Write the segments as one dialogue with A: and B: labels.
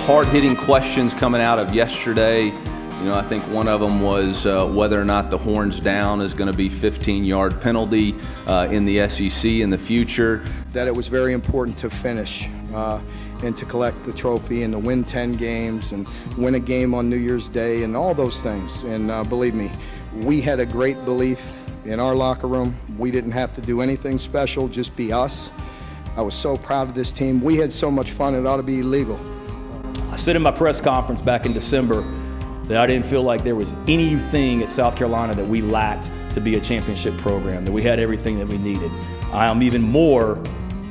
A: hard-hitting questions coming out of yesterday. I think one of them was whether or not the horns down is going to be 15-yard penalty in the SEC in the future.
B: That it was very important to finish and to collect the trophy and to win 10 games and win a game on New Year's Day and all those things. And believe me, we had a great belief in our locker room. We didn't have to do anything special, just be us. I was so proud of this team. We had so much fun, it ought to be illegal.
C: I said in my press conference back in December that I didn't feel like there was anything at South Carolina that we lacked to be a championship program, that we had everything that we needed. I am even more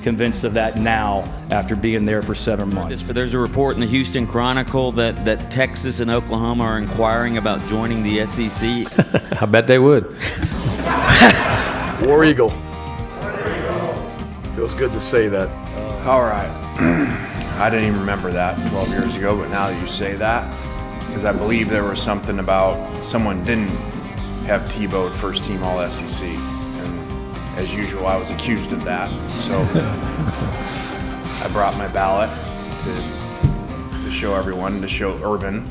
C: convinced of that now after being there for 7 months.
D: There's a report in the Houston Chronicle that Texas and Oklahoma are inquiring about joining the SEC.
E: I bet they would.
F: War Eagle. Feels good to say that.
G: All right. I didn't even remember that 12 years ago, but now that you say that, because I believe there was something about someone didn't have Tebowed first team all SEC, and as usual I was accused of that, so I brought my ballot to show everyone, to show Urban.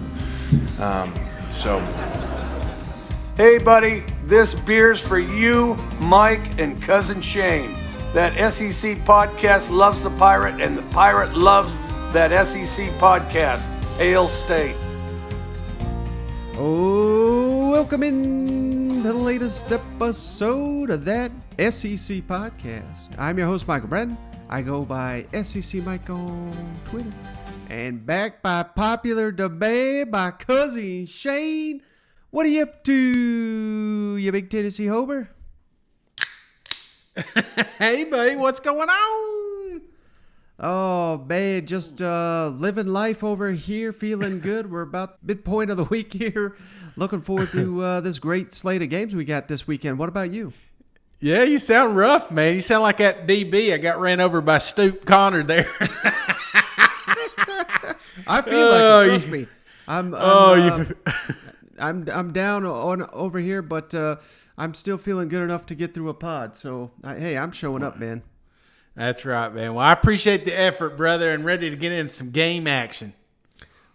H: Hey buddy, this beer's for you, Mike, and cousin Shane. That SEC podcast loves the Pirate, and the Pirate loves that SEC podcast. Hail State.
I: Oh, welcome in to the latest episode of that SEC podcast. I'm your host, Michael Bratton. I go by SEC Mike on Twitter. And back by popular demand by cousin Shane. What are you up to, you big Tennessee Homer?
E: Hey, buddy, what's going on?
I: Oh, man, just living life over here, feeling good. We're about midpoint of the week here. Looking forward to this great slate of games we got this weekend. What about you?
E: Yeah, you sound rough, man. You sound like that DB I got ran over by Stoops Connor there.
I: I feel like it, trust me. I'm down on over here, but I'm still feeling good enough to get through a pod. So, hey, I'm showing up, man.
E: That's right, man. Well, I appreciate the effort, brother, and ready to get in some game action.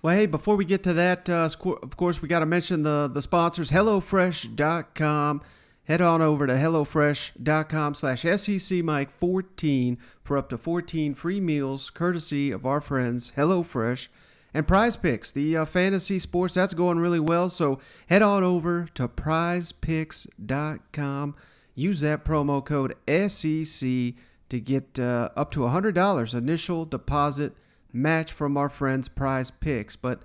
I: Well, hey, before we get to that, of course, we got to mention the sponsors, HelloFresh.com. Head on over to HelloFresh.com/SECMike14 for up to 14 free meals, courtesy of our friends HelloFresh. And Prize Picks, the fantasy sports, that's going really well. So head on over to prizepicks.com. Use that promo code SEC to get up to $100 initial deposit match from our friends Prize Picks. But,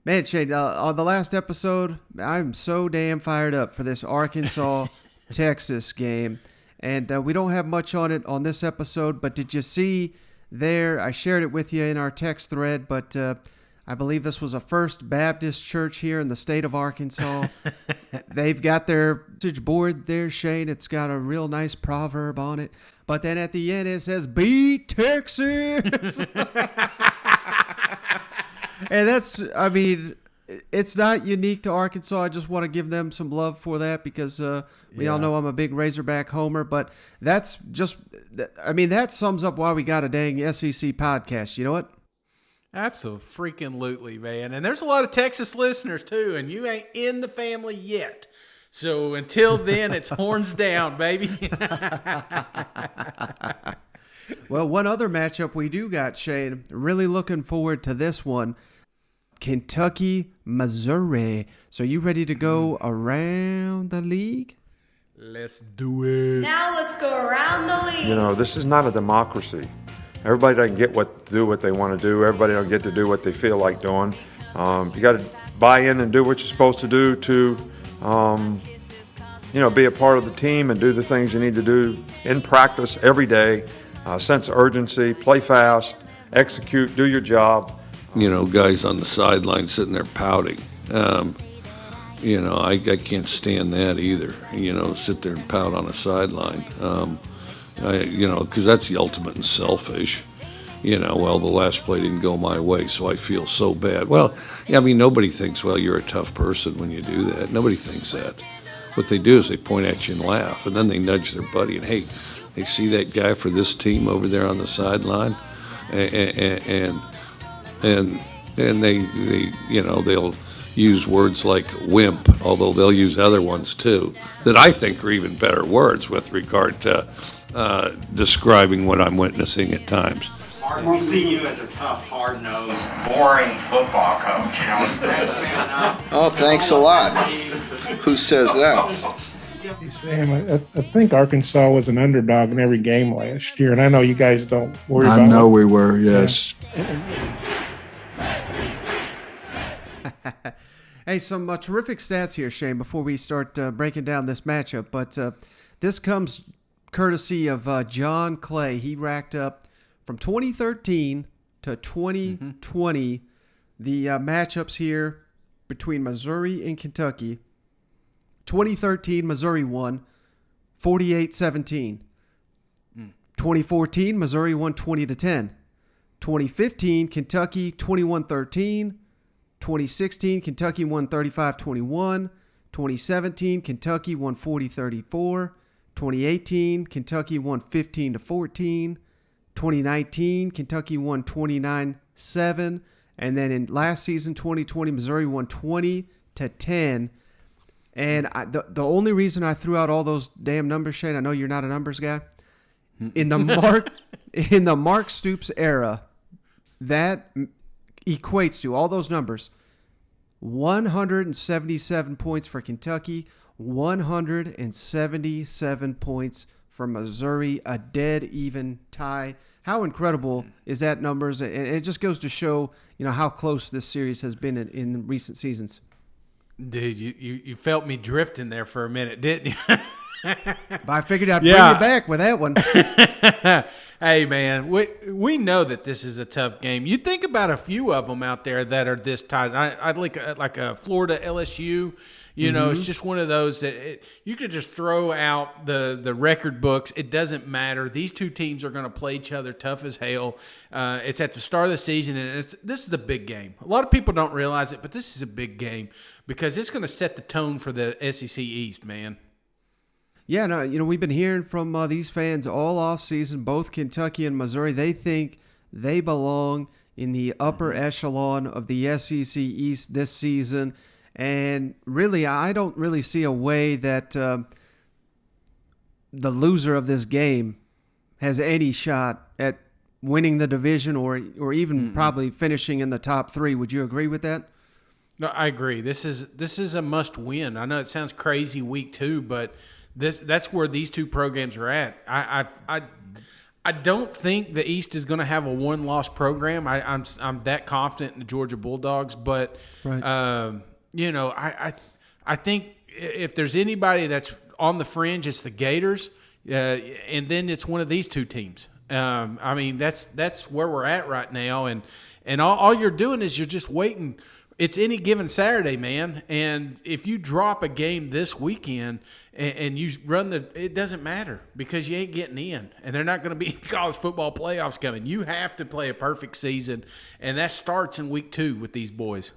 I: man, Shane, on the last episode, I'm so damn fired up for this Arkansas-Texas game. And we don't have much on it on this episode, but did you see there? I shared it with you in our text thread, but I believe this was a First Baptist church here in the state of Arkansas. They've got their message board there, Shane. It's got a real nice proverb on it. But then at the end it says, "Beat Texas." And that's, I mean, it's not unique to Arkansas. I just want to give them some love for that because we all know I'm a big Razorback homer. But that's just, I mean, that sums up why we got a dang SEC podcast. You know what?
E: Absolutely, man. And there's a lot of Texas listeners, too, and you ain't in the family yet. So until then, it's horns down, baby.
I: Well, one other matchup we do got, Shane. Really looking forward to this one. Kentucky, Missouri. So you ready to go around the league?
E: Let's do it.
J: Now let's go around the league.
K: You know, this is not a democracy. Everybody doesn't get to do what they want to do. Everybody don't get to do what they feel like doing. You got to buy in and do what you're supposed to do to, be a part of the team and do the things you need to do in practice every day. Sense of urgency, play fast, execute, do your job.
L: Guys on the sideline sitting there pouting. I can't stand that either. Sit there and pout on a sideline. Because that's the ultimate in selfish. The last play didn't go my way, so I feel so bad. Well, nobody thinks, you're a tough person when you do that. Nobody thinks that. What they do is they point at you and laugh, and then they nudge their buddy and, hey, see that guy for this team over there on the sideline? And and they they'll use words like wimp, although they'll use other ones too that I think are even better words with regard to describing what I'm witnessing at times.
F: We see you as a tough, hard-nosed, boring football coach.
B: Oh, thanks a lot. Who says that?
M: Sam, I think Arkansas was an underdog in every game last year, and I know you guys don't worry about it.
N: I know we were, yes.
I: Hey, some terrific stats here, Shane, before we start breaking down this matchup. But this comes courtesy of John Clay. He racked up from 2013 to 2020 the matchups here between Missouri and Kentucky. 2013, Missouri won 48-17. 2014, Missouri won 20-10. 2015, Kentucky 21-13. 2016, Kentucky won 35-21. 2017, Kentucky won 40-34. 2018, Kentucky won 15-14. 2019, Kentucky won 29-7. And then in last season, 2020, Missouri won 20-10. And the only reason I threw out all those damn numbers, Shane, I know you're not a numbers guy. In the Mark Stoops era, that equates to all those numbers: 177 points for Kentucky, 177 points for Missouri, a dead even tie. How incredible is that numbers? And it just goes to show, how close this series has been in recent seasons.
E: Dude, you felt me drifting there for a minute, didn't you?
I: But I figured I'd bring you back with that one.
E: Hey, man, we know that this is a tough game. You think about a few of them out there that are this tight. I'd like a Florida LSU. It's just one of those that you could just throw out the record books. It doesn't matter. These two teams are going to play each other tough as hell. It's at the start of the season, and this is the big game. A lot of people don't realize it, but this is a big game because it's going to set the tone for the SEC East, man.
I: Yeah, no, we've been hearing from these fans all off season, both Kentucky and Missouri. They think they belong in the upper echelon of the SEC East this season. And really, I don't really see a way that the loser of this game has any shot at winning the division or even probably finishing in the top three. Would you agree with that?
E: No, I agree. This is a must win. I know it sounds crazy week 2, but that's where these two programs are at. I don't think the East is going to have a one-loss program. I'm that confident in the Georgia Bulldogs, but
I: right.
E: I think if there's anybody that's on the fringe, it's the Gators, and then it's one of these two teams. That's where we're at right now, and all you're doing is you're just waiting. It's any given Saturday, man, and if you drop a game this weekend and you run it doesn't matter because you ain't getting in, and they're not going to be in college football playoffs coming. You have to play a perfect season, and that starts in week 2 with these boys.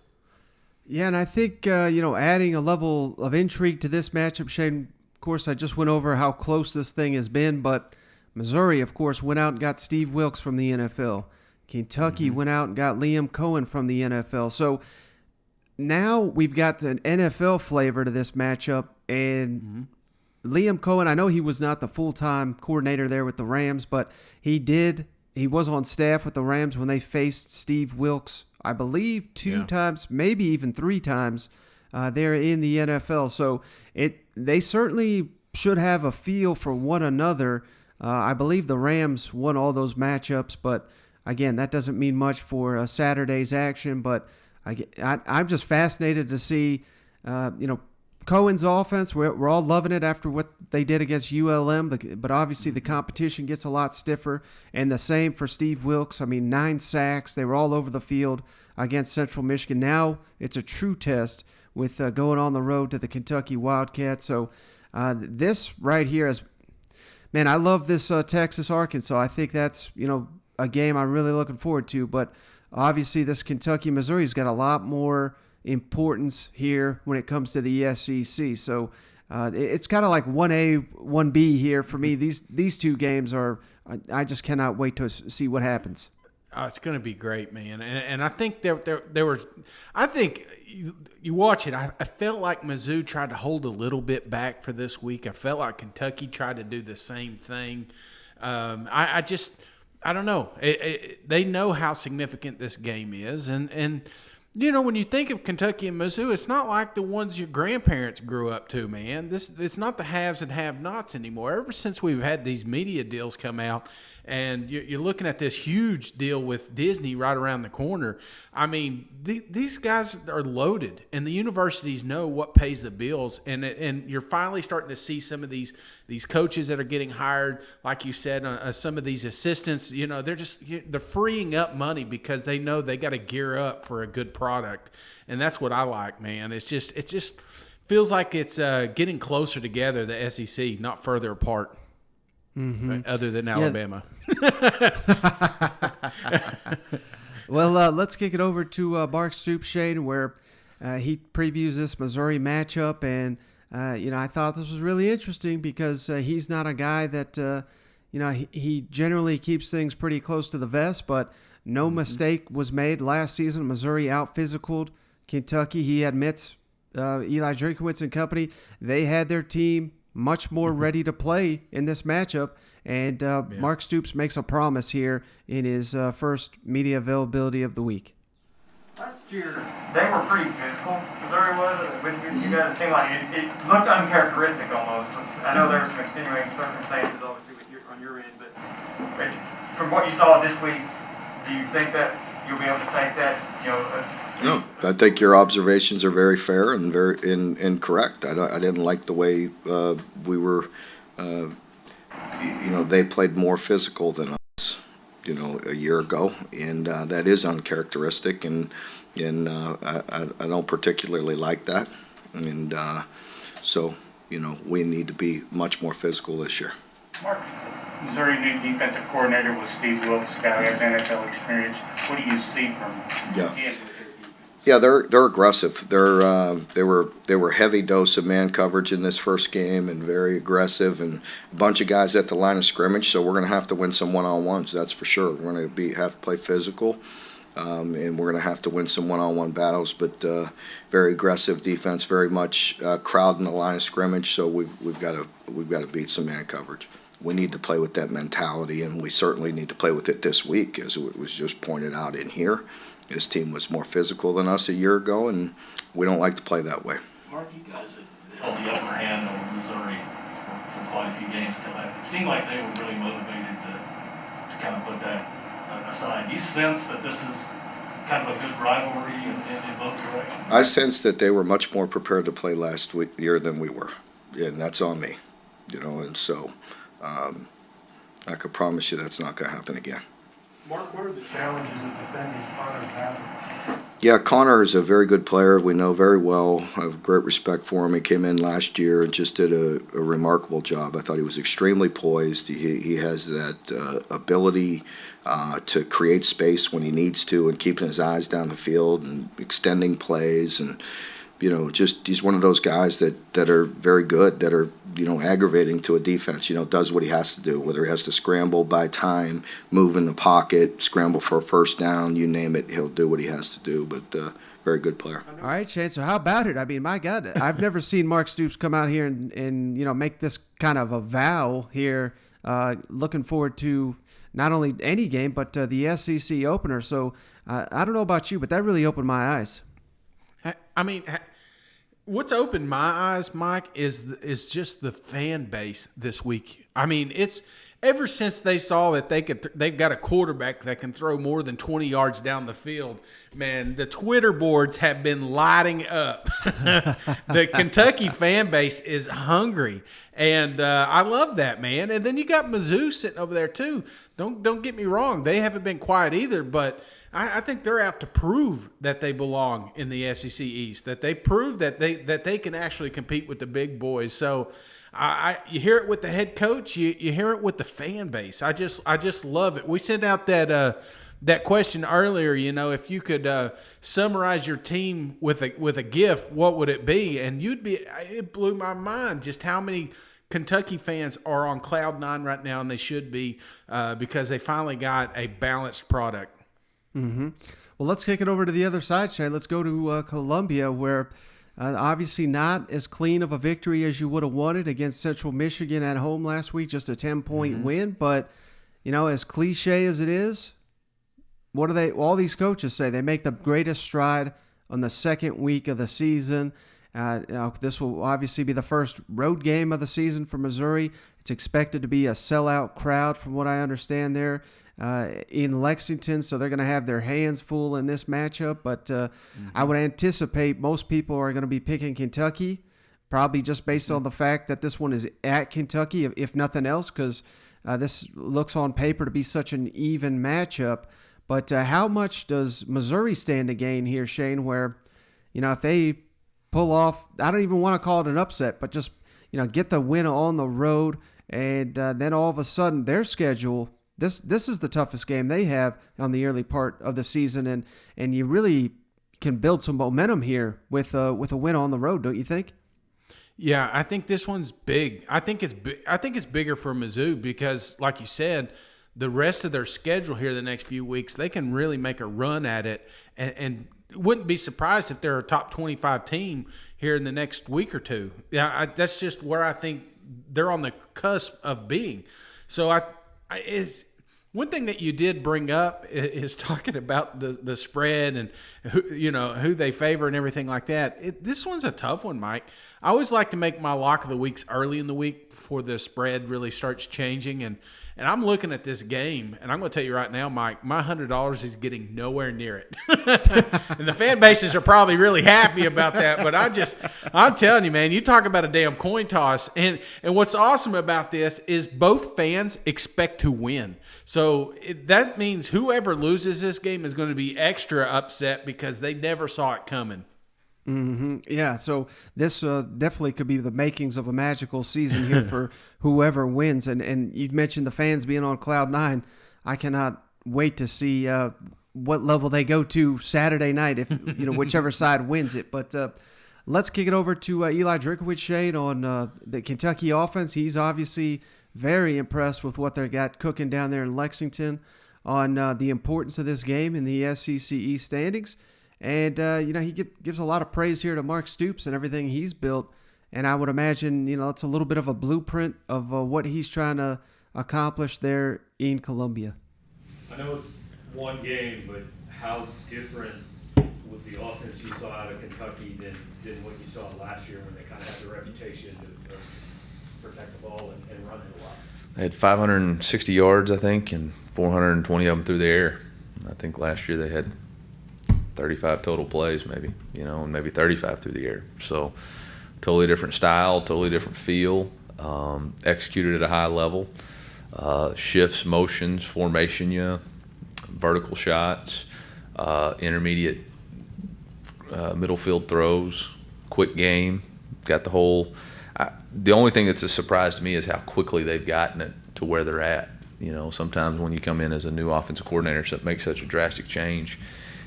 I: Yeah, and I think, adding a level of intrigue to this matchup, Shane, of course, I just went over how close this thing has been, but Missouri, of course, went out and got Steve Wilks from the NFL. Kentucky went out and got Liam Cohen from the NFL. So now we've got an NFL flavor to this matchup, and Liam Cohen, I know he was not the full-time coordinator there with the Rams, but he was on staff with the Rams when they faced Steve Wilks, I believe 2 times, maybe even 3 times there in the NFL. So they certainly should have a feel for one another. I believe the Rams won all those matchups, but again, that doesn't mean much for Saturday's action. But I'm just fascinated to see, Cohen's offense. We're all loving it after what they did against ULM, but obviously the competition gets a lot stiffer. And the same for Steve Wilks. 9 sacks. They were all over the field against Central Michigan. Now it's a true test with going on the road to the Kentucky Wildcats. So this right here is, man, I love this Texas-Arkansas. I think that's, a game I'm really looking forward to. But obviously this Kentucky-Missouri's got a lot more importance here when it comes to the SEC. So it's kind of like 1A, 1B here for me. These two games I just cannot wait to see what happens.
E: Oh, it's going to be great, man. And I think there was – I think you watch it, I felt like Mizzou tried to hold a little bit back for this week. I felt like Kentucky tried to do the same thing. I don't know. They know how significant this game is. And you know, when you think of Kentucky and Mizzou, it's not like the ones your grandparents grew up to, man. It's not the haves and have-nots anymore. Ever since we've had these media deals come out, and you're looking at this huge deal with Disney right around the corner, I mean, these guys are loaded, and the universities know what pays the bills, and you're finally starting to see some of these coaches that are getting hired, like you said, some of these assistants. You know, they're freeing up money because they know they got to gear up for a good product, and that's what I like, man. It just feels like it's getting closer together, the SEC, not further apart.
I: Mm-hmm.
E: Other than Alabama.
I: Well, let's kick it over to Mark Stoops, Shane, where he previews this Missouri matchup. And, I thought this was really interesting because he's not a guy that, he generally keeps things pretty close to the vest, but no mistake was made last season. Missouri out-physicaled Kentucky. He admits Eli Drinkwitz and company, they had their team much more ready to play in this matchup, and Mark Stoops makes a promise here in his first media availability of the week.
F: Last year, they were pretty physical. Missouri was. You guys, it seemed like it looked uncharacteristic almost. I know there were some extenuating circumstances, obviously, on your end, but from what you saw this week, do you think that you'll be able to take that,
N: No, I think your observations are very fair and very correct. I didn't like the way we were. They played more physical than us, a year ago, and that is uncharacteristic, and I don't particularly like that, and so we need to be much more physical this year.
O: Mark, Missouri new defensive coordinator was Steve Wilkes, guy has NFL experience. What do you see from him?
N: Yeah, they're aggressive. They were heavy dose of man coverage in this first game and very aggressive, and a bunch of guys at the line of scrimmage. So we're going to have to win some one-on-ones. That's for sure. We're going to have to play physical, and we're going to have to win some one-on-one battles. But very aggressive defense, very much crowding the line of scrimmage. So we've got to beat some man coverage. We need to play with that mentality, and we certainly need to play with it this week, as it was just pointed out in here. His team was more physical than us a year ago, and we don't like to play that way.
P: Mark, you guys had held the upper hand over Missouri for quite a few games till that. It seemed like they were really motivated to kind of put that aside. Do you sense that this is kind of a good rivalry in both directions?
N: I sense that they were much more prepared to play last year than we were, and that's on me, and so I could promise you that's not going to happen again.
M: Mark, what are the challenges of defending Connor passing?
N: Yeah, Connor is a very good player. We know very well. I have great respect for him. He came in last year and just did a remarkable job. I thought he was extremely poised. He has that ability to create space when he needs to and keeping his eyes down the field and extending plays. And, just he's one of those guys that are very good, that are, aggravating to a defense, does what he has to do, whether he has to scramble by time, move in the pocket, scramble for a first down, you name it, he'll do what he has to do, but very good player.
I: All right, Shane, so how about it? I mean, my God, I've never seen Mark Stoops come out here and make this kind of a vow here, looking forward to not only any game, but the SEC opener. So I don't know about you, but that really opened my eyes.
E: I mean, what's opened my eyes, Mike, is just the fan base this week. I mean, it's ever since they saw that they've got a quarterback that can throw more than 20 yards down the field. Man, the Twitter boards have been lighting up. The Kentucky fan base is hungry, and I love that, man. And then you got Mizzou sitting over there too. Don't get me wrong; they haven't been quiet either, but I think they're out to prove that they belong in the SEC East, that they prove that they can actually compete with the big boys. So you hear it with the head coach, you hear it with the fan base. I just love it. We sent out that question earlier, if you could summarize your team with a GIF, what would it be? And it blew my mind just how many Kentucky fans are on cloud nine right now, and they should be, because they finally got a balanced product.
I: Mm-hmm. Well, let's kick it over to the other side, Shane. Let's go to Columbia, where obviously not as clean of a victory as you would have wanted against Central Michigan at home last week, just a 10-point win. But, as cliche as it is, what do all these coaches say? They make the greatest stride on the second week of the season. This will obviously be the first road game of the season for Missouri. It's expected to be a sellout crowd from what I understand there in Lexington, so they're going to have their hands full in this matchup. But I would anticipate most people are going to be picking Kentucky, probably just based on the fact that this one is at Kentucky, if nothing else, because this looks on paper to be such an even matchup. But how much does Missouri stand to gain here, Shane, where, if they pull off, I don't even want to call it an upset, but just, get the win on the road, and then all of a sudden their schedule, this is the toughest game they have on the early part of the season, and you really can build some momentum here with a win on the road, don't you think?
E: Yeah, I think this one's big. I think it's bigger for Mizzou because, like you said, the rest of their schedule here the next few weeks, they can really make a run at it, and wouldn't be surprised if they're a top 25 team here in the next week or two. Yeah, that's just where I think they're on the cusp of being. So it's one thing that you did bring up is talking about the spread and who they favor and everything like that. This one's a tough one, Mike. I always like to make my lock of the weeks early in the week before the spread really starts changing. And I'm looking at this game, and I'm going to tell you right now, Mike, my $100 is getting nowhere near it. And the fan bases are probably really happy about that. But I'm telling you, man, you talk about a damn coin toss. And what's awesome about this is both fans expect to win. So that means whoever loses this game is going to be extra upset because they never saw it coming.
I: Mm-hmm. Yeah, so this definitely could be the makings of a magical season here for whoever wins. And you mentioned the fans being on cloud nine. I cannot wait to see what level they go to Saturday night if whichever side wins it. But let's kick it over to Eli Drinkwitz, Shane, on the Kentucky offense. He's obviously very impressed with what they got cooking down there in Lexington on the importance of this game in the SEC East standings. And, he gives a lot of praise here to Mark Stoops and everything he's built. And I would imagine, it's a little bit of a blueprint of what he's trying to accomplish there in Columbia.
Q: I know it's one game, but how different was the offense you saw out of Kentucky than what you saw last year when they kind of had the reputation to protect the ball and run it a lot?
A: They had 560 yards, I think, and 420 of them through the air. I think last year they had 35 total plays maybe, and maybe 35 through the air. So totally different style, totally different feel, executed at a high level, shifts, motions, formation, vertical shots, intermediate middle field throws, quick game, got the whole the only thing that's a surprise to me is how quickly they've gotten it to where they're at. Sometimes when you come in as a new offensive coordinator, so it makes such a drastic change,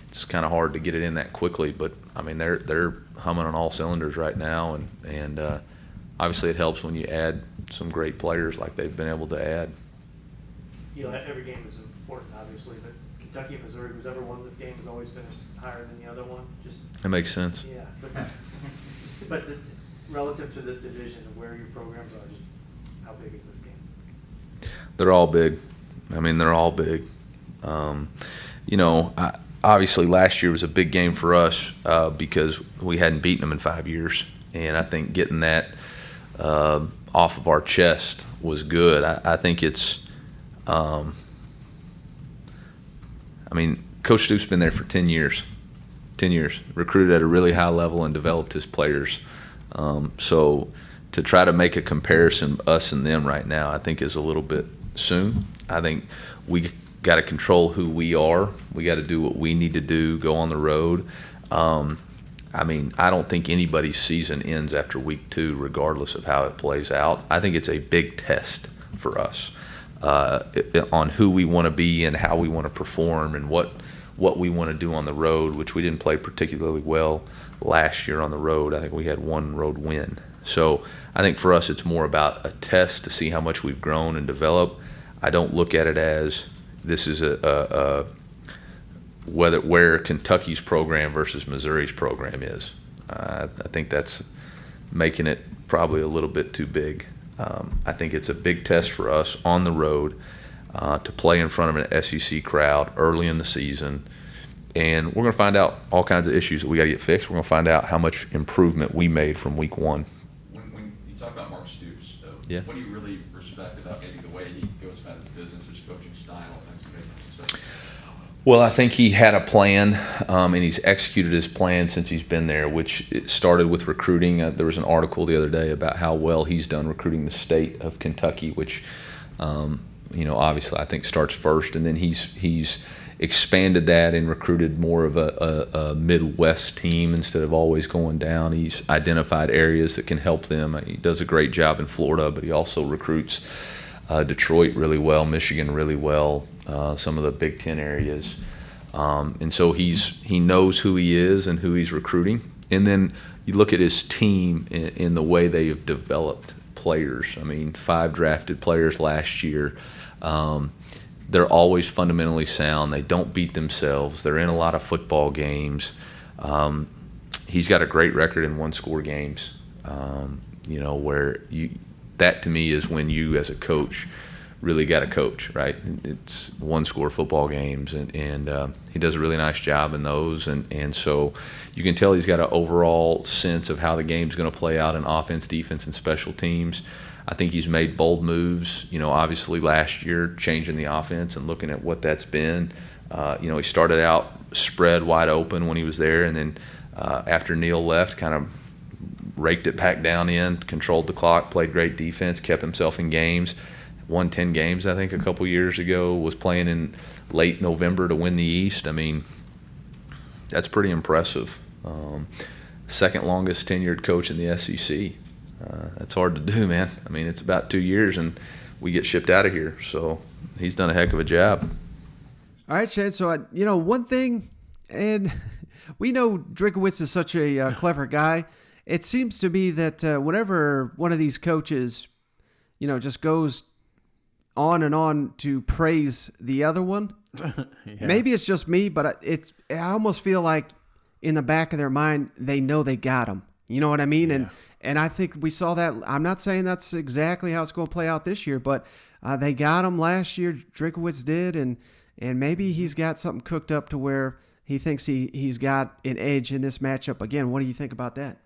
A: it's kind of hard to get it in that quickly, but I mean they're humming on all cylinders right now, and obviously it helps when you add some great players like they've been able to add.
R: Every game is important, obviously, but Kentucky and Missouri, who's ever won this game has always finished higher than the other one.
A: That makes sense.
R: Yeah, but relative to this division and where your programs are, just how big is this game?
A: They're all big. I mean, they're all big. Obviously last year was a big game for us because we hadn't beaten them in 5 years. And I think getting that off of our chest was good. I think it's Coach Stoops been there for 10 years. 10 years. Recruited at a really high level and developed his players. So to try to make a comparison, us and them right now, I think is a little bit soon. I think we got to control who we are. We got to do what we need to do, go on the road. I don't think anybody's season ends after week 2, regardless of how it plays out. I think it's a big test for us on who we want to be and how we want to perform and what we want to do on the road, which we didn't play particularly well last year on the road. I think we had one road win. So I think for us it's more about a test to see how much we've grown and developed. I don't look at it as this is where Kentucky's program versus Missouri's program is. I think that's making it probably a little bit too big. I think it's a big test for us on the road to play in front of an SEC crowd early in the season. And we're going to find out all kinds of issues that we got to get fixed. We're going to find out how much improvement we made from week one.
S: When you talk about Mark Stoops, though,
A: Yeah.
S: what do you really respect about maybe the way he goes about his business, his coaching style, things like that?
A: Well, I think he had a plan, and he's executed his plan since he's been there, which it started with recruiting. There was an article the other day about how well he's done recruiting the state of Kentucky, which, obviously I think starts first, and then he's expanded that and recruited more of a Midwest team instead of always going down. He's identified areas that can help them. He does a great job in Florida, but he also recruits Detroit really well, Michigan really well, some of the Big Ten areas. And so he knows who he is and who he's recruiting. And then you look at his team in the way they have developed players. I mean, 5 drafted players last year. They're always fundamentally sound. They don't beat themselves. They're in a lot of football games. He's got a great record in one-score games, where that to me is when you as a coach really got to coach, right? It's one-score football games, and he does a really nice job in those. And so you can tell he's got an overall sense of how the game's going to play out in offense, defense, and special teams. I think he's made bold moves, obviously last year changing the offense and looking at what that's been. He started out spread wide open when he was there, and then after Neal left, kind of raked it back down in, controlled the clock, played great defense, kept himself in games, won 10 games, I think, a couple years ago, was playing in late November to win the East. I mean, that's pretty impressive. Second longest tenured coach in the SEC. That's hard to do, man. I mean, it's about 2 years, and we get shipped out of here. So he's done a heck of a job.
I: All right, Shane. So, one thing, and we know Drinkwitz is such a clever guy. It seems to me that whenever one of these coaches, just goes on and on to praise the other one, maybe it's just me, but I almost feel like in the back of their mind, they know they got him. You know what I mean? Yeah. And I think we saw that. I'm not saying that's exactly how it's going to play out this year, but they got him last year. Drinkwitz did, and maybe he's got something cooked up to where he thinks he's got an edge in this matchup again. What do you think about that?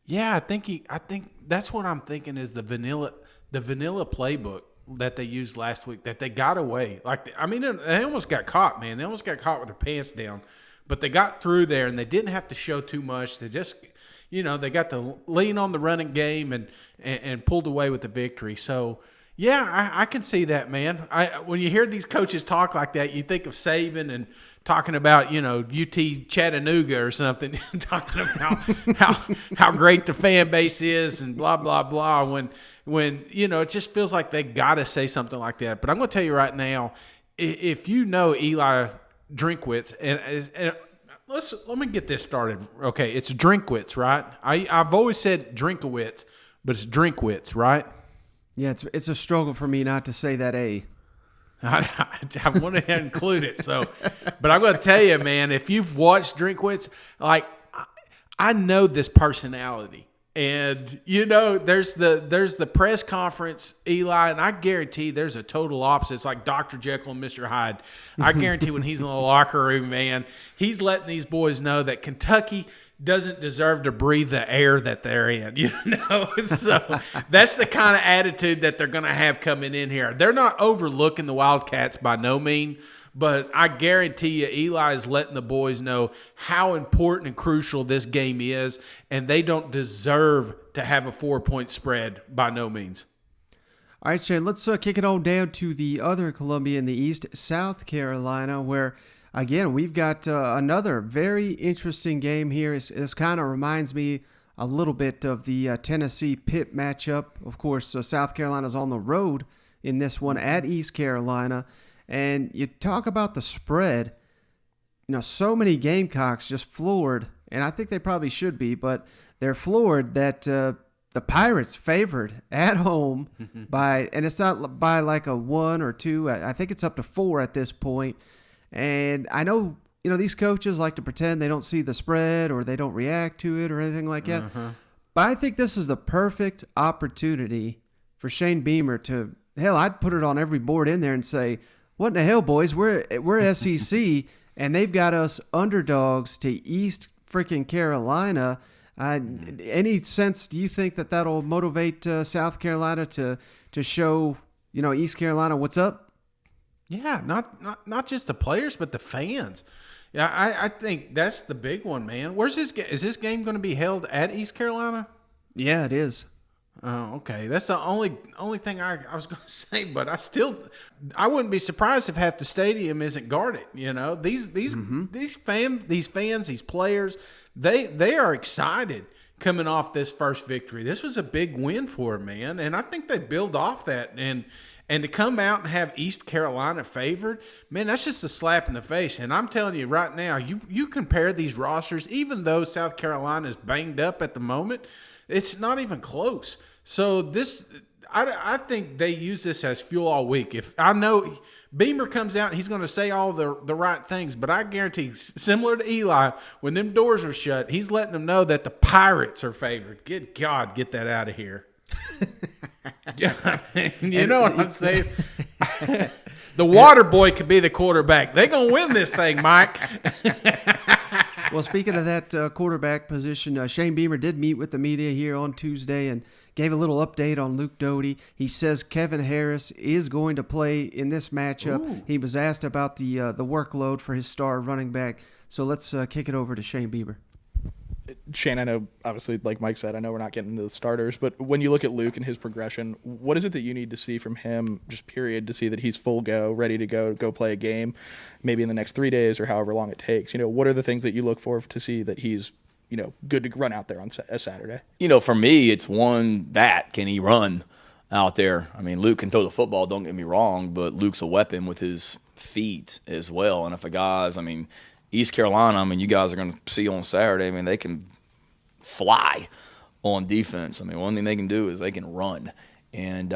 E: Yeah, I think that's what I'm thinking is the vanilla playbook that they used last week that they got away. They almost got caught, man. They almost got caught with their pants down, but they got through there and they didn't have to show too much. They just they got to lean on the running game and pulled away with the victory. So, yeah, I can see that, man. When you hear these coaches talk like that, you think of Saban and talking about, UT Chattanooga or something, talking about how great the fan base is and blah, blah, blah. When it just feels like they got to say something like that. But I'm going to tell you right now, if you know Eli Drinkwitz, and let me get this started. Okay, it's Drinkwitz, right? I've always said Drinkowitz, but it's Drinkwitz, right?
I: Yeah, it's a struggle for me not to say that A.
E: I wanted to include it, but I'm going to tell you, man, if you've watched Drinkwitz, I know this personality. And there's the press conference, Eli, and I guarantee there's a total opposite. It's like Dr. Jekyll and Mr. Hyde. I guarantee when he's in the locker room, man, he's letting these boys know that Kentucky doesn't deserve to breathe the air that they're in, So that's the kind of attitude that they're going to have coming in here. They're not overlooking the Wildcats by no means, but I guarantee you Eli is letting the boys know how important and crucial this game is, and they don't deserve to have a 4-point spread by no means.
I: All right, Shane, let's kick it on down to the other Columbia in the East, South Carolina, where, again, we've got another very interesting game here. This kind of reminds me a little bit of the Tennessee-Pitt matchup. Of course, South Carolina's on the road in this one at East Carolina. And you talk about the spread, so many Gamecocks just floored, and I think they probably should be, but they're floored that the Pirates favored at home and it's not by like a 1 or 2. I think it's up to 4 at this point. And I know these coaches like to pretend they don't see the spread or they don't react to it or anything like that. But I think this is the perfect opportunity for Shane Beamer to, hell, I'd put it on every board in there and say, what in the hell, boys? We're SEC, and they've got us underdogs to East freaking Carolina. Any sense, do you think that that'll motivate South Carolina to show, East Carolina what's up?
E: Yeah, not just the players, but the fans. Yeah, I think that's the big one, man. Where's this game? Is this game going to be held at East Carolina?
I: Yeah, it is.
E: Oh, okay. That's the only thing I was going to say, but I wouldn't be surprised if half the stadium isn't guarded. These fans, these players, they are excited coming off this first victory. This was a big win for them, man, and I think they build off that and to come out and have East Carolina favored, man, that's just a slap in the face. And I'm telling you right now, you compare these rosters, even though South Carolina is banged up at the moment, it's not even close. So I think they use this as fuel all week. If I know Beamer comes out, he's going to say all the right things, but I guarantee, similar to Eli, when them doors are shut, he's letting them know that the Pirates are favored. Good God, get that out of here. Yeah, you know what I'm saying? The water boy could be the quarterback. They're going to win this thing, Mike.
I: Well, speaking of that quarterback position, Shane Beamer did meet with the media here on Tuesday and gave a little update on Luke Doty. He says Kevin Harris is going to play in this matchup. Ooh. He was asked about the workload for his star running back. So let's kick it over to Shane Beamer.
T: Shane, I know, obviously, like Mike said, I know we're not getting into the starters, but when you look at Luke and his progression, what is it that you need to see from him, just period, to see that he's full go, ready to go play a game, maybe in the next 3 days or however long it takes? What are the things that you look for to see that he's, good to run out there on a Saturday?
C: For me, it's can he run out there? I mean, Luke can throw the football, don't get me wrong, but Luke's a weapon with his feet as well. And if East Carolina, you guys are going to see on Saturday, they can fly on defense. One thing they can do is they can run. And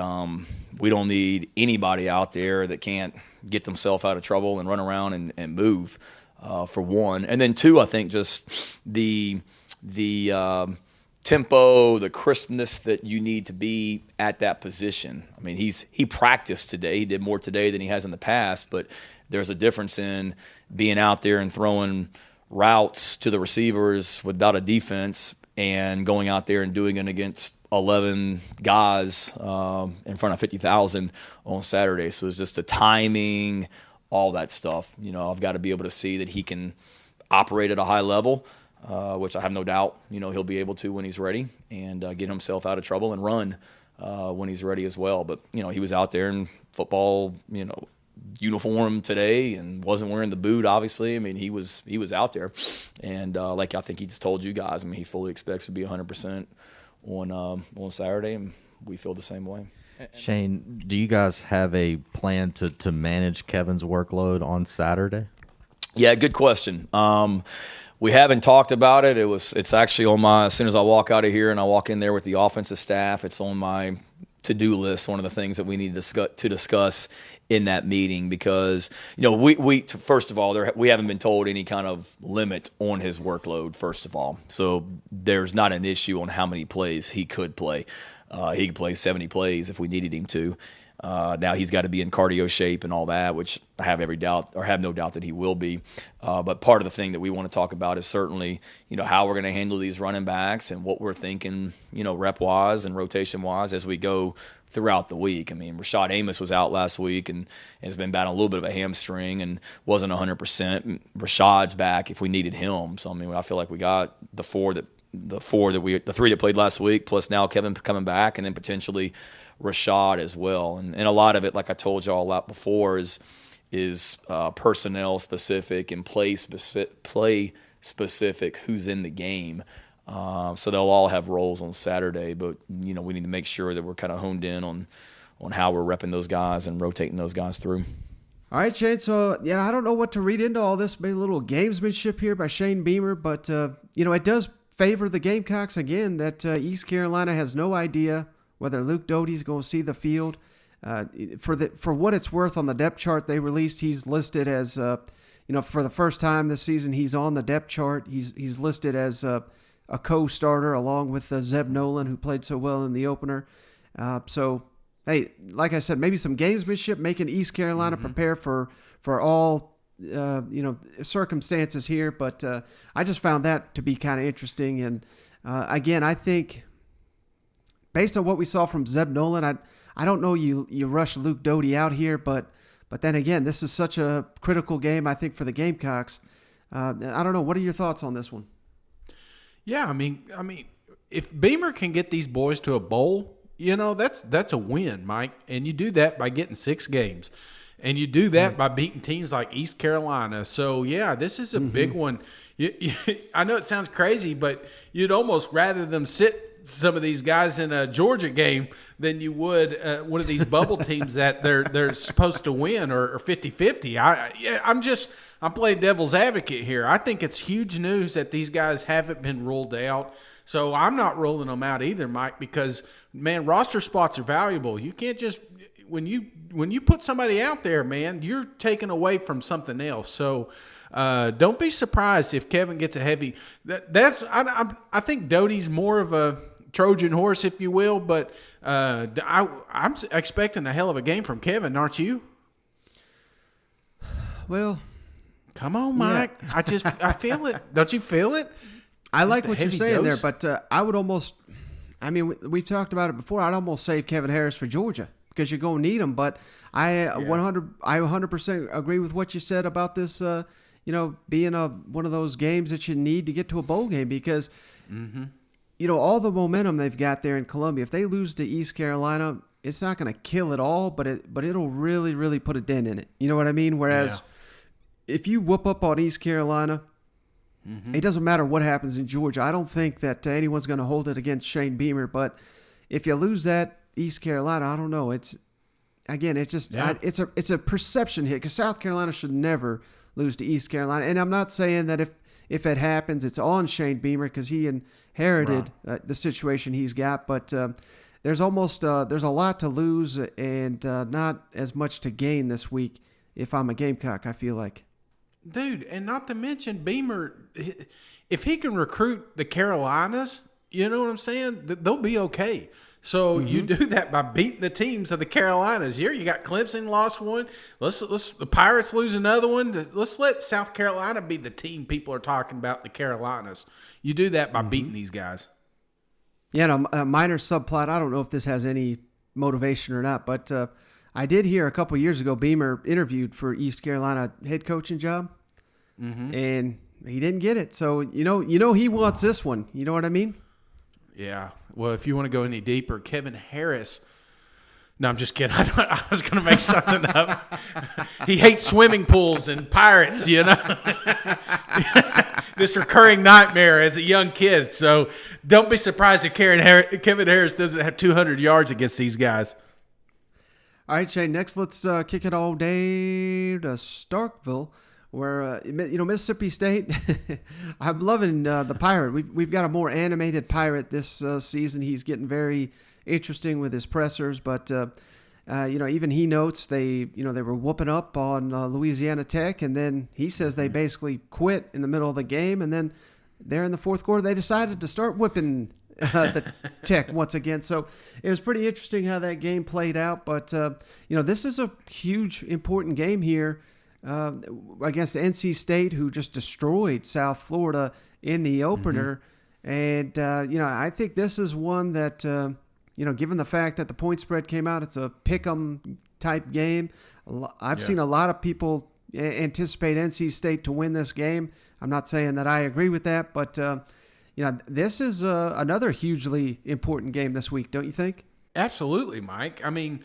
C: we don't need anybody out there that can't get themselves out of trouble and run around and move, for one. And then two, I think just the tempo, the crispness that you need to be at that position. He practiced today. He did more today than he has in the past, but there's a difference in being out there and throwing routes to the receivers without a defense and going out there and doing it against 11 guys in front of 50,000 on Saturday. So it's just the timing, all that stuff. I've got to be able to see that he can operate at a high level, which I have no doubt, he'll be able to when he's ready, and get himself out of trouble and run when he's ready as well. But, he was out there in football, uniform today and wasn't wearing the boot, obviously. He was out there. And like I think he just told you guys, he fully expects to be 100% on Saturday, and we feel the same way.
U: Shane, do you guys have a plan to manage Kevin's workload on Saturday?
C: Yeah, good question. We haven't talked about it. It's actually on my, as soon as I walk out of here and I walk in there with the offensive staff, it's on my to-do list, one of the things that we need to discuss in that meeting, because we first of all, we haven't been told any kind of limit on his workload, first of all. So there's not an issue on how many plays he could play. He could play 70 plays if we needed him to. Now he's got to be in cardio shape and all that, which I have no doubt that he will be. But part of the thing that we want to talk about is certainly, how we're going to handle these running backs and what we're thinking, rep-wise and rotation-wise as we go throughout the week. Rashad Amos was out last week and has been battling a little bit of a hamstring and wasn't 100%. Rashad's back if we needed him. So, I feel like we got the three that played last week, plus now Kevin coming back, and then potentially Rashad as well. And a lot of it, like I told y'all a lot before, is personnel specific and play specific who's in the game. So they'll all have roles on Saturday, but we need to make sure that we're kind of honed in on how we're repping those guys and rotating those guys through.
I: All right, Shane. So, I don't know what to read into all this. Maybe a little gamesmanship here by Shane Beamer, but it does favor the Gamecocks again that East Carolina has no idea whether Luke Doty's going to see the field. For what it's worth, on the depth chart they released, he's listed as for the first time this season, he's on the depth chart. He's listed as a co-starter along with Zeb Nolan, who played so well in the opener. So, hey, like I said, maybe some gamesmanship, making East Carolina prepare for all circumstances here. But I just found that to be kind of interesting. And again, I think based on what we saw from Zeb Nolan, I don't know you rush Luke Doty out here, but then again, this is such a critical game, I think, for the Gamecocks. I don't know. What are your thoughts on this one?
E: Yeah, I mean, if Beamer can get these boys to a bowl, that's a win, Mike. And you do that by getting 6 games. And you do that by beating teams like East Carolina. So, yeah, this is a big one. I know it sounds crazy, but you'd almost rather them sit some of these guys in a Georgia game than you would one of these bubble teams that they're supposed to win or 50-50. I'm playing devil's advocate here. I think it's huge news that these guys haven't been ruled out. So I'm not ruling them out either, Mike, because, man, roster spots are valuable. You can't just when you put somebody out there, man, you're taking away from something else. So don't be surprised if Kevin gets a heavy. I think Doty's more of a Trojan horse, if you will, but I'm expecting a hell of a game from Kevin, aren't you?
I: Well,
E: come on, Mike. Yeah. I feel it. Don't you feel it?
I: I like what you're saying there, but I would almost. I mean, we've talked about it before. I'd almost save Kevin Harris for Georgia because you're going to need him. But I 100% agree with what you said about this. Being one of those games that you need to get to a bowl game because. All the momentum they've got there in Columbia, if they lose to East Carolina, it's not going to kill it all, but it'll really, really put a dent in it. You know what I mean? Whereas if you whoop up on East Carolina, it doesn't matter what happens in Georgia. I don't think that anyone's going to hold it against Shane Beamer, but if you lose that East Carolina, I don't know. It's a perception hit because South Carolina should never lose to East Carolina. And I'm not saying that if it happens, it's on Shane Beamer because he inherited the situation he's got. But there's a lot to lose and not as much to gain this week if I'm a Gamecock, I feel like.
E: Dude, and not to mention Beamer, if he can recruit the Carolinas, you know what I'm saying? They'll be okay. So you do that by beating the teams of the Carolinas. Here you got Clemson lost one. Let's the Pirates lose another one. Let's let South Carolina be the team people are talking about, the Carolinas. You do that by beating these guys.
I: Yeah, a minor subplot. I don't know if this has any motivation or not, but I did hear a couple years ago Beamer interviewed for East Carolina head coaching job, and he didn't get it. So you know he wants this one. You know what I mean?
E: Yeah. Well, if you want to go any deeper, Kevin Harris. No, I'm just kidding. I was going to make something up. He hates swimming pools and pirates, this recurring nightmare as a young kid. So don't be surprised if Kevin Harris doesn't have 200 yards against these guys.
I: All right, Shane, next let's kick it all day to Starkville, where, Mississippi State, I'm loving the Pirate. We've got a more animated Pirate this season. He's getting very interesting with his pressers, but, even he notes they were whooping up on Louisiana Tech, and then he says they basically quit in the middle of the game, and then there in the fourth quarter, they decided to start whipping the Tech once again. So it was pretty interesting how that game played out, but, this is a huge, important game here against NC State, who just destroyed South Florida in the opener. And, I think this is one that, given the fact that the point spread came out, it's a pick-em type game. I've seen a lot of people anticipate NC State to win this game. I'm not saying that I agree with that, but, this is another hugely important game this week, don't you think?
E: Absolutely, Mike. I mean,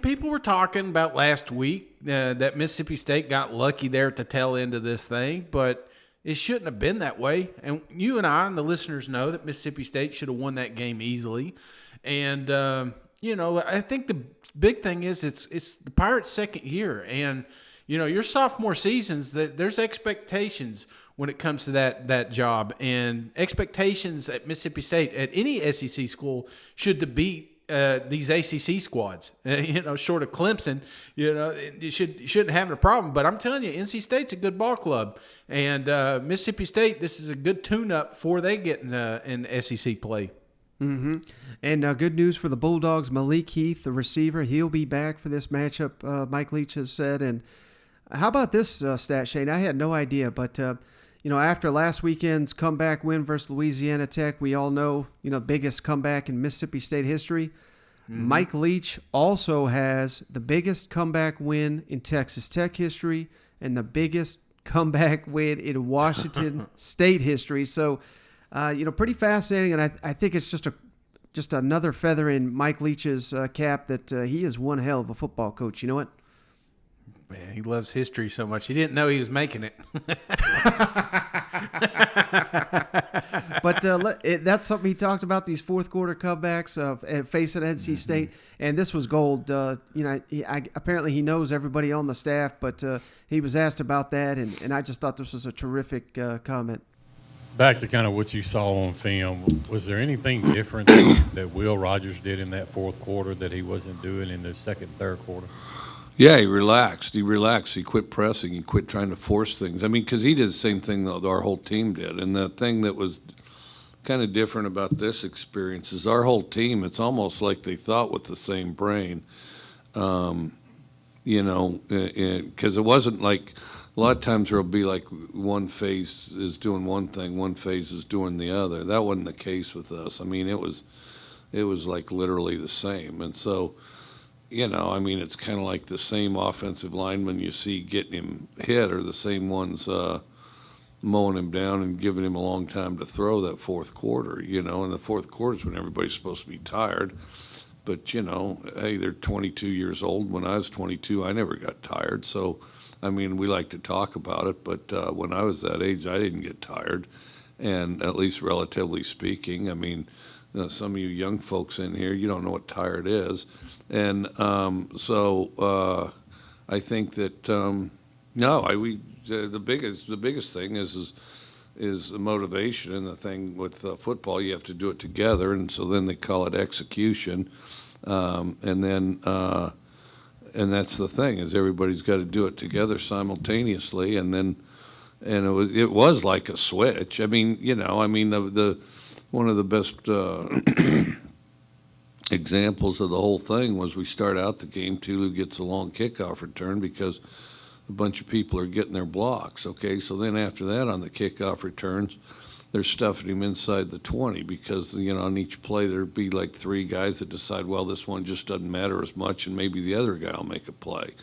E: people were talking about last week that Mississippi State got lucky there at the tail end of this thing, but it shouldn't have been that way. And you and I and the listeners know that Mississippi State should have won that game easily. And, I think the big thing is it's the Pirates' second year. And, your sophomore seasons, there's expectations when it comes to that job. And expectations at Mississippi State, at any SEC school, should to beat these ACC squads. Short of Clemson, you shouldn't have a problem. But I'm telling you, NC State's a good ball club, and Mississippi State, this is a good tune-up before they get in SEC play.
I: Mm-hmm. And good news for the Bulldogs. Malik Heath, the receiver, he'll be back for this matchup, Mike Leach has said. And how about this stat, Shane? I had no idea, but after last weekend's comeback win versus Louisiana Tech, we all know, biggest comeback in Mississippi State history. Mm-hmm. Mike Leach also has the biggest comeback win in Texas Tech history and the biggest comeback win in Washington State history. So, pretty fascinating, and I think it's just another feather in Mike Leach's cap that he is one hell of a football coach. You know what?
E: Man, he loves history so much. He didn't know he was making it.
I: But that's something he talked about, these fourth quarter comebacks and facing NC State. And this was gold. Apparently he knows everybody on the staff, but he was asked about that, and I just thought this was a terrific comment.
D: Back to kind of what you saw on film, was there anything different that Will Rogers did in that fourth quarter that he wasn't doing in the second, third quarter?
L: Yeah, he relaxed. He quit pressing. He quit trying to force things. I mean, because he did the same thing that our whole team did. And the thing that was kind of different about this experience is our whole team, it's almost like they thought with the same brain, because it wasn't like – a lot of times there will be like one phase is doing one thing, one phase is doing the other. That wasn't the case with us. I mean, it was like literally the same. And so, it's kind of like the same offensive lineman you see getting him hit are the same ones mowing him down and giving him a long time to throw that fourth quarter, and the fourth quarter is when everybody's supposed to be tired. But, hey, they're 22 years old. When I was 22, I never got tired. So, we like to talk about it, but when I was that age, I didn't get tired, and at least relatively speaking. Some of you young folks in here, you don't know what tired is. And so I think that, the biggest thing is the motivation, and the thing with football, you have to do it together, and so then they call it execution. And that's the thing, is everybody's got to do it together simultaneously, and it was like a switch. The one of the best examples of the whole thing was we start out the game, Tulu gets a long kickoff return because a bunch of people are getting their blocks. Okay, so then after that on the kickoff returns, they're stuffing him inside the 20 because, on each play there'd be like three guys that decide, well, this one just doesn't matter as much, and maybe the other guy will make a play.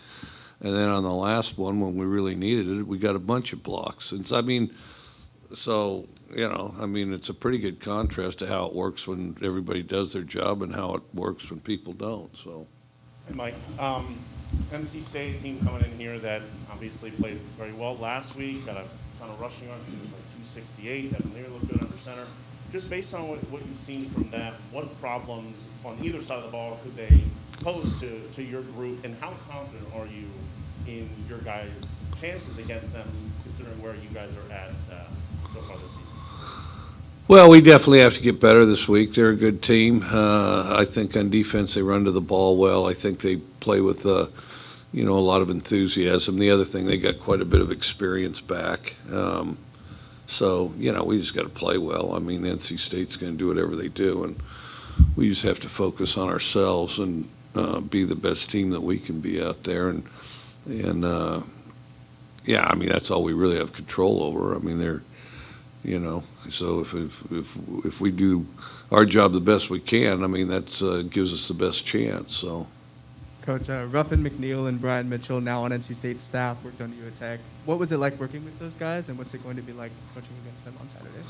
L: And then on the last one, when we really needed it, we got a bunch of blocks. And so, it's a pretty good contrast to how it works when everybody does their job and how it works when people don't. So,
V: Hey, Mike. NC State team coming in here that obviously played very well last week, got a ton of rushing yards. It was like 268, had near looked good under center. Just based on what you've seen from them, what problems on either side of the ball could they pose to your group, and how confident are you in your guys' chances against them, considering where you guys are at so far this season?
L: Well, we definitely have to get better this week. They're a good team. I think on defense they run to the ball well. I think they play with a lot of enthusiasm. The other thing, they got quite a bit of experience back. So, we just got to play well. NC State's going to do whatever they do, and we just have to focus on ourselves and be the best team that we can be out there. And that's all we really have control over. They're, so if we do our job the best we can, that's gives us the best chance. So.
W: Coach, Ruffin McNeil and Brian Mitchell, now on NC State staff, worked on U Tech. What was it like working with those guys, and what's it going to be like coaching against them on Saturday?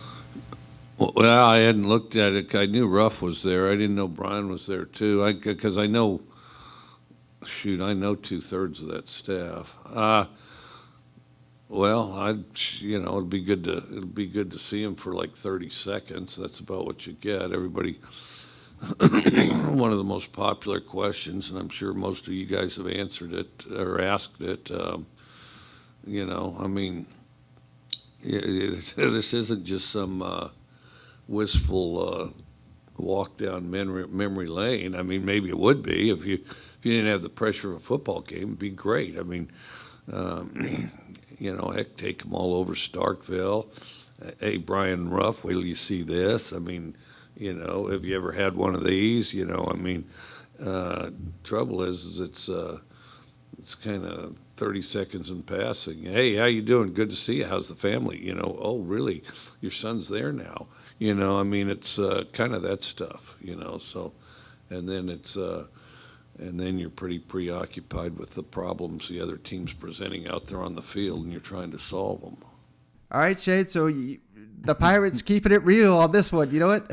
L: Well, I hadn't looked at it. I knew Ruff was there. I didn't know Brian was there too. Because I know 2/3 of that staff. It'd be good to see him for like 30 seconds. That's about what you get. Everybody. One of the most popular questions, and I'm sure most of you guys have answered it or asked it. This isn't just some wistful walk down memory lane. I mean, maybe it would be if you didn't have the pressure of a football game. It'd be great. I mean, heck, take them all over Starkville. Hey, Brian Ruff, wait till you see this. I mean, have you ever had one of these? Trouble is it's kind of 30 seconds in passing. Hey, how you doing? Good to see you. How's the family? Oh, really? Your son's there now. I mean, it's kind of that stuff, so, and then you're pretty preoccupied with the problems the other team's presenting out there on the field, and you're trying to solve them.
I: All right, Shade, so the Pirates keeping it real on this one, you know what?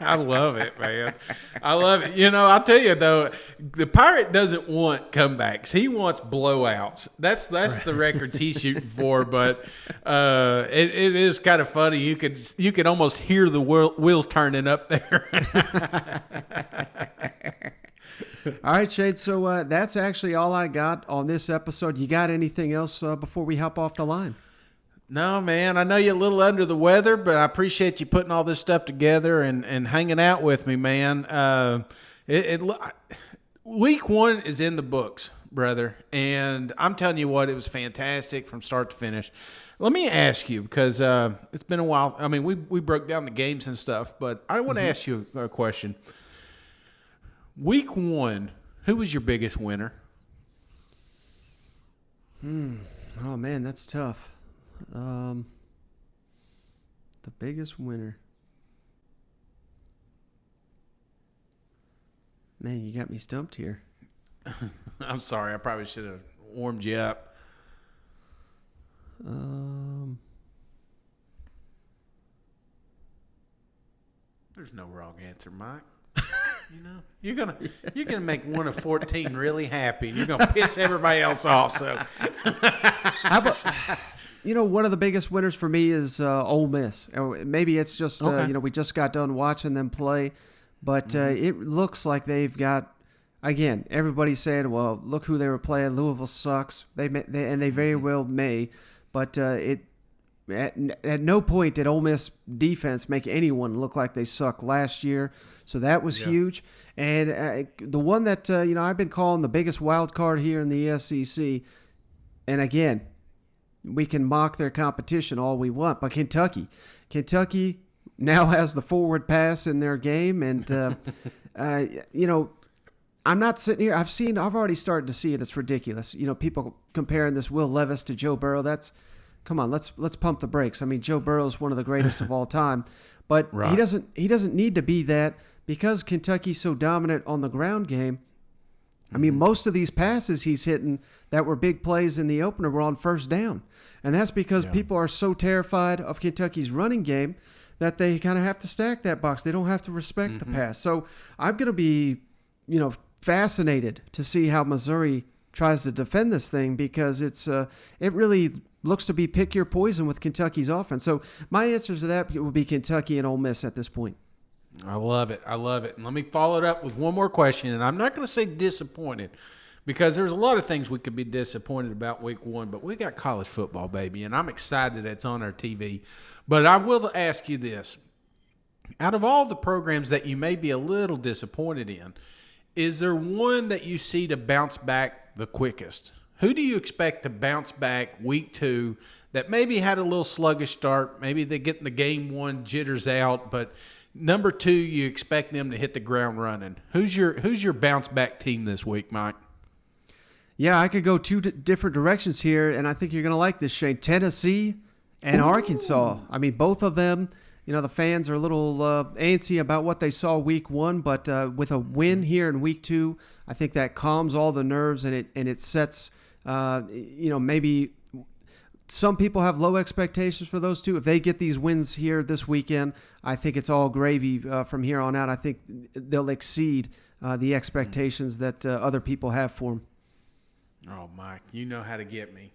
E: I love it, man. I love it. I'll tell you, though, the Pirate doesn't want comebacks. He wants blowouts. That's right. The records he's shooting for, but it is kind of funny. You could almost hear the wheels turning up there.
I: All right, Shade, so that's actually all I got on this episode. You got anything else before we hop off the line?
E: No, man. I know you're a little under the weather, but I appreciate you putting all this stuff together and hanging out with me, man. Week 1 is in the books, brother, and I'm telling you what, it was fantastic from start to finish. Let me ask you, because it's been a while. I mean, we broke down the games and stuff, but I want to ask you a question. Week 1, who was your biggest winner?
I: Oh, man, that's tough. The biggest winner. Man, you got me stumped here.
E: I'm sorry. I probably should have warmed you up. There's no wrong answer, Mike. You're gonna make one of 14 really happy, and you're gonna piss everybody else off. So,
I: how about, one of the biggest winners for me is Ole Miss. Maybe it's just
E: okay.
I: We just got done watching them play, but it looks like they've got. Again, everybody's saying, "Well, look who they were playing. Louisville sucks." They very well may, but at no point did Ole Miss defense make anyone look like they suck last year. So that was huge. And the one that, I've been calling the biggest wild card here in the SEC, and again, we can mock their competition all we want, but Kentucky now has the forward pass in their game. And, I'm not sitting here. I've already started to see it. It's ridiculous. People comparing this Will Levis to Joe Burrow. Come on, let's pump the brakes. I mean, Joe Burrow is one of the greatest of all time, but
E: right.
I: he doesn't need to be that because Kentucky's so dominant on the ground game. I mean, most of these passes he's hitting that were big plays in the opener were on first down, and that's because people are so terrified of Kentucky's running game that they kind of have to stack that box. They don't have to respect the pass. So I'm going to be, fascinated to see how Missouri tries to defend this thing because it really looks to be pick your poison with Kentucky's offense. So my answers to that will be Kentucky and Ole Miss at this point.
E: I love it. And let me follow it up with one more question, and I'm not going to say disappointed because there's a lot of things we could be disappointed about week 1, but we got college football, baby, and I'm excited it's on our TV. But I will ask you this. Out of all the programs that you may be a little disappointed in, is there one that you see to bounce back the quickest? Who do you expect to bounce back week 2 that maybe had a little sluggish start? Maybe they get in the game 1 jitters out, but number 2, you expect them to hit the ground running. Who's your bounce back team this week, Mike?
I: Yeah, I could go 2 different directions here, and I think you're going to like this, Shane. Tennessee and Arkansas. I mean, both of them. The fans are a little antsy about what they saw week 1, but with a win here in week 2, I think that calms all the nerves and it sets. Maybe some people have low expectations for those two. If they get these wins here this weekend, I think it's all gravy from here on out. I think they'll exceed the expectations that other people have for them.
E: Oh, Mike, you know how to get me.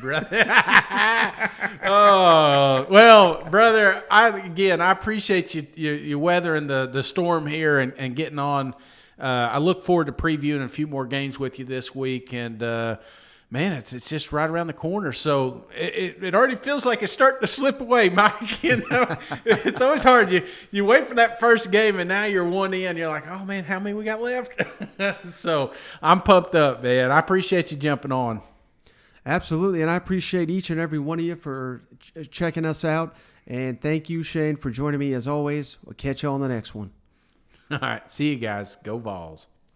E: Brother. Oh, well, brother, I appreciate you weathering the storm here and getting on. I look forward to previewing a few more games with you this week. And, man, it's just right around the corner. So it already feels like it's starting to slip away, Mike. You know, it's always hard. You wait for that first game, and now you're one in. You're like, oh man, how many we got left? So I'm pumped up, man. I appreciate you jumping on.
I: Absolutely, and I appreciate each and every one of you for checking us out. And thank you, Shane, for joining me as always. We'll catch you on the next one.
E: All right, see you guys. Go Vols.